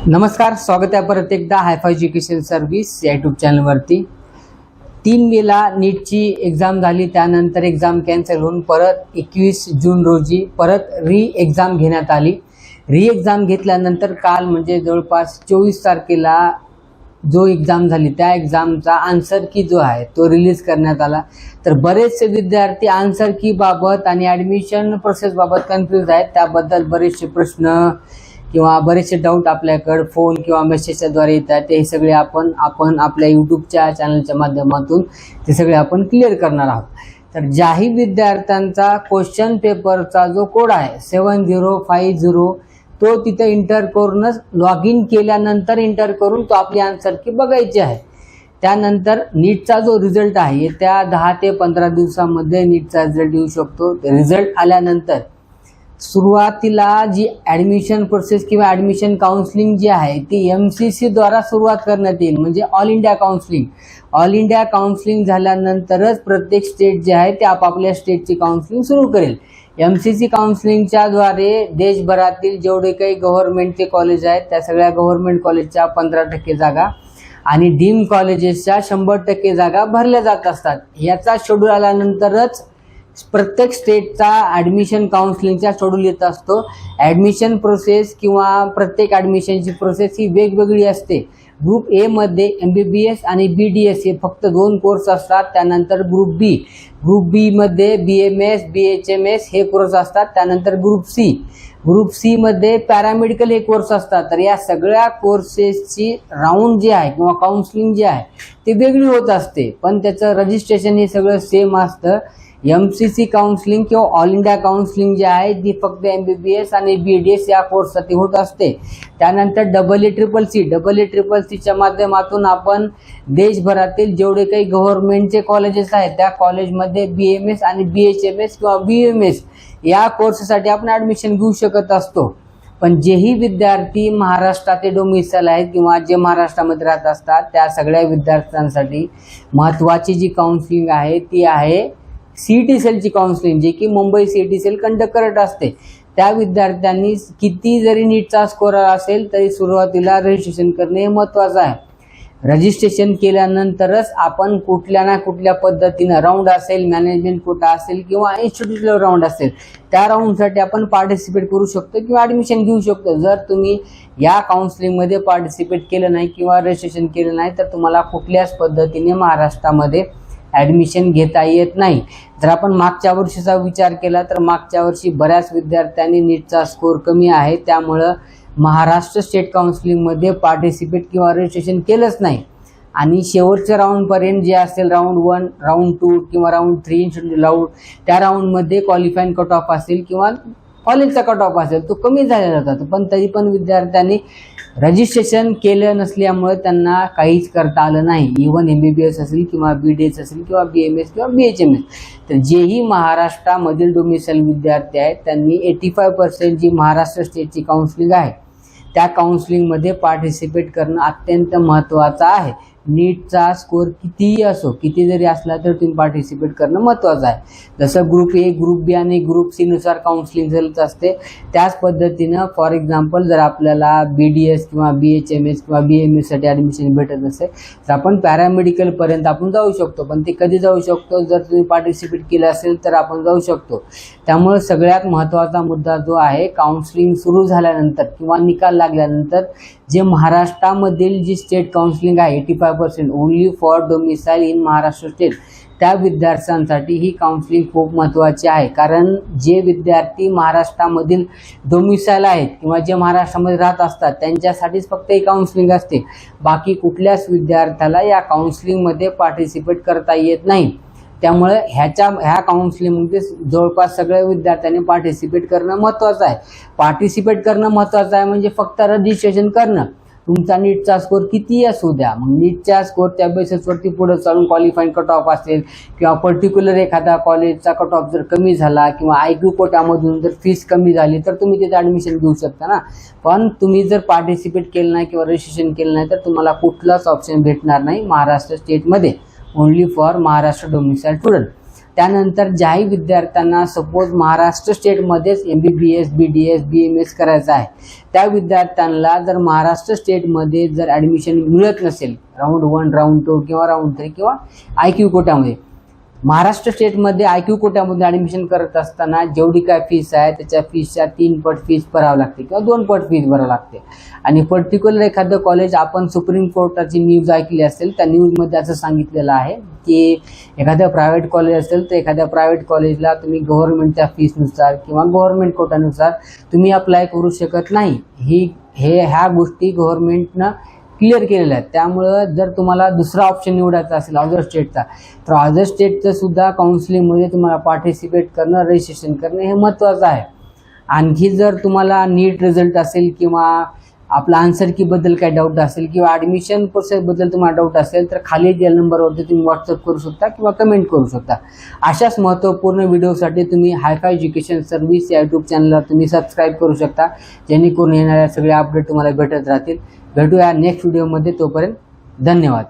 नमस्कार, स्वागत आहे परत एकदा हायफाय एज्युकेशन सर्व्हिस या यूट्यूब चॅनलवरती। 3 मेला नीटची एक्झाम झाली, त्यानंतर एक्झाम कॅन्सल होऊन परत 21 जून रोजी परत री एक्झाम घेण्यात आली। री एक्झाम घेतल्यानंतर काल म्हणजे जवळपास 24 तारखेला जो एक्झाम झाली त्या एक्झामचा आन्सर की जो आहे तो रिलीज करण्यात आला। तर बरेचसे विद्यार्थी आन्सर की बाबत आणि ॲडमिशन प्रोसेस बाबत कन्फ्यूज आहेत, त्याबद्दल बरेचसे प्रश्न किंवा बरेचसे डाऊट आपल्याकडे फोन किंवा मेसेजच्या द्वारे येतात। ते सगळे आपण आपल्या यूट्यूबच्या चॅनलच्या माध्यमातून ते सगळे आपण क्लिअर करणार आहोत। तर ज्याही विद्यार्थ्यांचा क्वेश्चन पेपरचा जो कोड आहे 7050 तो तिथे इंटर करूनच लॉग इन केल्यानंतर इंटर करून तो आपली आन्सर की बघायची आहे। त्यानंतर नीटचा जो रिझल्ट आहे येत्या 10 ते 15 दिवसांमध्ये नीटचा रिझल्ट येऊ शकतो। रिझल्ट आल्यानंतर सुरुवातीला जी ॲडमिशन प्रोसेस किंवा ॲडमिशन काउन्सिलिंग जी आहे ती MCC द्वारा सुरुवात करण्यात येईल, म्हणजे all India counselling. All India counselling झाल्यानंतरच प्रत्येक स्टेट जे आहे ते आपापल्या स्टेटची काउन्सिलिंग सुरू करेल। MCC काउन्सिलिंगच्या द्वारे देशभरातील जेवढे काही गव्हर्नमेंटचे कॉलेज आहेत त्या सगळ्या गव्हर्नमेंट कॉलेजच्या 15% जागा आणि डीम कॉलेजेसच्या 100% जागा भरल्या जात असतात। याचा शेड्यूल आल्यानंतरच प्रत्येक स्टेटचा ॲडमिशन काउन्सिलिंगचा शेड्यूल येत असतो। ॲडमिशन प्रोसेस किंवा प्रत्येक ॲडमिशनची प्रोसेस ही वेगवेगळी असते। ग्रुप ए मध्ये MBBS आणि BDS हे फक्त 2 कोर्स असतात। त्यानंतर ग्रुप बी मध्ये BMS BHMS हे कोर्स असतात। त्यानंतर ग्रुप सी मध्ये पॅरामेडिकल हे कोर्स असतात। तर या सगळ्या कोर्सेसची राऊंड जी आहे किंवा काउन्सिलिंग जी आहे ती वेगळी होत असते, पण त्याचं रजिस्ट्रेशन हे सगळं सेम असतं। MCC काउन्सिलिंग किंवा ऑल इंडिया काउन्सिलिंग जी आहे ती फक्त MBBS आणि BDS या कोर्ससाठी होत असते। त्यानंतर EECCच्या माध्यमातून आपण देशभरातील जेवढे काही गव्हर्नमेंटचे कॉलेजेस आहेत त्या कॉलेजमध्ये BMS आणि BHMS किंवा BMS या कोर्ससाठी आपण ॲडमिशन घेऊ शकत असतो। पण जेही विद्यार्थी महाराष्ट्राचे डोमिसाइल आहेत किंवा जे महाराष्ट्रामध्ये राहत असतात त्या सगळ्या विद्यार्थ्यांसाठी महत्त्वाची जी काउन्सिलिंग आहे ती आहे CET सेलची काउन्सिलिंग, जे की मुंबई CET सेल कंडक्ट करत असते। त्या विद्यार्थ्यांनी किती जरी नीटचा स्कोर असेल तरी सुरुवातीला रजिस्ट्रेशन करणे महत्त्वाचं आहे। रजिस्ट्रेशन केल्यानंतरच आपण कुठल्या ना कुठल्या पद्धतीनं राऊंड असेल, मॅनेजमेंट कोटा असेल किंवा इन्स्टिट्यूशनल राऊंड असेल त्या राऊंडसाठी आपण पार्टिसिपेट करू शकतो किंवा ॲडमिशन घेऊ शकतो। जर तुम्ही या काउन्सिलिंगमध्ये पार्टिसिपेट केलं नाही किंवा रजिस्ट्रेशन केलं नाही तर तुम्हाला कुठल्याच पद्धतीने महाराष्ट्रामध्ये ॲडमिशन घेता येत नाही। जर आपण मागच्या वर्षीचा विचार केला तर मागच्या वर्षी बऱ्याच विद्यार्थ्यांनी नीटचा स्कोर कमी आहे, त्यामुळं महाराष्ट्र स्टेट काउन्सिलिंगमध्ये पार्टिसिपेट किंवा रजिस्ट्रेशन केलंच नाही आणि शेवटच्या राऊंडपर्यंत जे असेल राऊंड 1, राऊंड 2 किंवा राऊंड 3 राऊंड त्या राऊंडमध्ये क्वालिफाईंग कट ऑफ असेल किंवा कॉलेजचा कट ऑफ असेल तो कमी झालेला होता, पण तरी पण विद्यार्थ्यांनी रजिस्ट्रेशन केलं नसल्यामुळे त्यांना काहीच करता आलं नाही। इव्हन MBBS असेल किंवा BDS असेल किंवा BMS किंवा BHMS, तर जेही महाराष्ट्रामधील डोमिसाइल विद्यार्थी आहेत त्यांनी 85% जी महाराष्ट्र स्टेटची काउन्सिलिंग आहे त्या काउन्सिलिंगमध्ये पार्टिसिपेट करणं अत्यंत महत्त्वाचं आहे। नीटचा स्कोर कितीही असो, किती जरी असला तर तुम्ही पार्टिसिपेट करणं महत्त्वाचं आहे। जसं ग्रुप A, ग्रुप B आणि ग्रुप C नुसार काउन्सिलिंग झालं असते त्याच पद्धतीनं फॉर एक्झाम्पल जर आपल्याला BDS किंवा BHMS किंवा BMS साठी ॲडमिशन भेटत असेल तर आपण पॅरामेडिकलपर्यंत आपण जाऊ शकतो, पण ते कधी जाऊ शकतो जर तुम्ही पार्टिसिपेट केलं असेल तर आपण जाऊ शकतो। त्यामुळे सगळ्यात महत्त्वाचा मुद्दा जो आहे काउन्सिलिंग सुरू झाल्यानंतर किंवा निकाल लागल्यानंतर जे महाराष्ट्रामधील जी स्टेट काउन्सिलिंग आहे 85% only for domicile in Maharashtra state त्या विद्यार्थ्यांसाठी ही काउन्सिलिंग खूप महत्त्वाची आहे। कारण जे विद्यार्थी महाराष्ट्रामधील डोमिसाइल आहेत किंवा जे महाराष्ट्रामध्ये राहत असतात त्यांच्यासाठीच फक्त ही काउन्सिलिंग असते, बाकी कुठल्याच विद्यार्थ्याला या काउन्सिलिंगमध्ये पार्टिसिपेट करता येत नाही। त्यामुळे ह्या काउन्सिलिंगमध्ये जवळपास सगळ्या विद्यार्थ्यांनी पार्टिसिपेट करणं महत्त्वाचं आहे। पार्टिसिपेट करणं महत्त्वाचं आहे म्हणजे फक्त रजिस्ट्रेशन करणं, तुमचा नीटचा स्कोर कितीही असू द्या, मग नीटच्या स्कोरच्या बेसिसवरती पुढे चालून क्वालिफाईंग कट ऑफ असेल किंवा पर्टिक्युलर एखादा कॉलेजचा कट ऑफ जर कमी झाला किंवा IQ कोट्यामधून जर फीस कमी झाली तर तुम्ही तिथे ॲडमिशन घेऊ शकता ना। पण तुम्ही जर पार्टिसिपेट केलं नाही किंवा रजिस्ट्रेशन केलं नाही तर तुम्हाला कुठलाच ऑप्शन भेटणार नाही महाराष्ट्र स्टेटमध्ये, only for Maharashtra domicile student. त्यानंतर ज्याही विद्यार्थ्यांना सपोज महाराष्ट्र स्टेटमध्येच MBBS BDS BMS करायचं आहे, त्या विद्यार्थ्यांना जर महाराष्ट्र स्टेटमध्ये जर ॲडमिशन मिळत नसेल राऊंड 1 राऊंड 2 किंवा राऊंड 3 किंवा IQ कोट्यामध्ये, महाराष्ट्र स्टेटमध्ये IQ कोट्यामध्ये ॲडमिशन करत असताना जेवढी काय फीस आहे त्याच्या फीसच्या 3 पट फीस भरावं लागते किंवा 2 पट फीस भरावं लागते. आणि पर्टिक्युलर एखादं कॉलेज, आपण सुप्रीम कोर्टाची न्यूज ऐकली असेल, त्या न्यूजमध्ये असं सांगितलेलं आहे की एखादं प्रायव्हेट कॉलेज असेल तर एखाद्या प्रायव्हेट कॉलेजला तुम्ही गव्हर्नमेंटच्या फीसनुसार किंवा गव्हर्नमेंट कोटानुसार तुम्ही अप्लाय करू शकत नाही. ह्या गोष्टी गव्हर्नमेंटनं क्लिअर केलेलं आहे. त्यामुळं जर तुम्हाला दुसरा ऑप्शन निवडायचा असेल अदर स्टेटचा, तर अदर स्टेटचं सुद्धा काउन्सिलिंगमध्ये तुम्हाला पार्टिसिपेट करणं, रजिस्ट्रेशन करणं हे महत्त्वाचं आहे. आणखी जर तुम्हाला नीट रिझल्ट असेल किंवा आपला आन्सर कीबद्दल काही डाऊट असेल किंवा ॲडमिशन प्रोसेसबद्दल तुम्हाला डाऊट असेल तर खाली दिलेल्या नंबरवरती तुम्ही व्हॉट्सअप करू शकता किंवा कमेंट करू शकता. अशाच महत्त्वपूर्ण व्हिडिओसाठी तुम्ही हायफाय एज्युकेशन सर्व्हिस या यूट्यूब चॅनलला तुम्ही सबस्क्राईब करू शकता, जेणेकरून येणाऱ्या सगळे अपडेट तुम्हाला भेटत राहतील. भेटूया नेक्स्ट व्हिडिओमध्ये. तोपर्यंत धन्यवाद.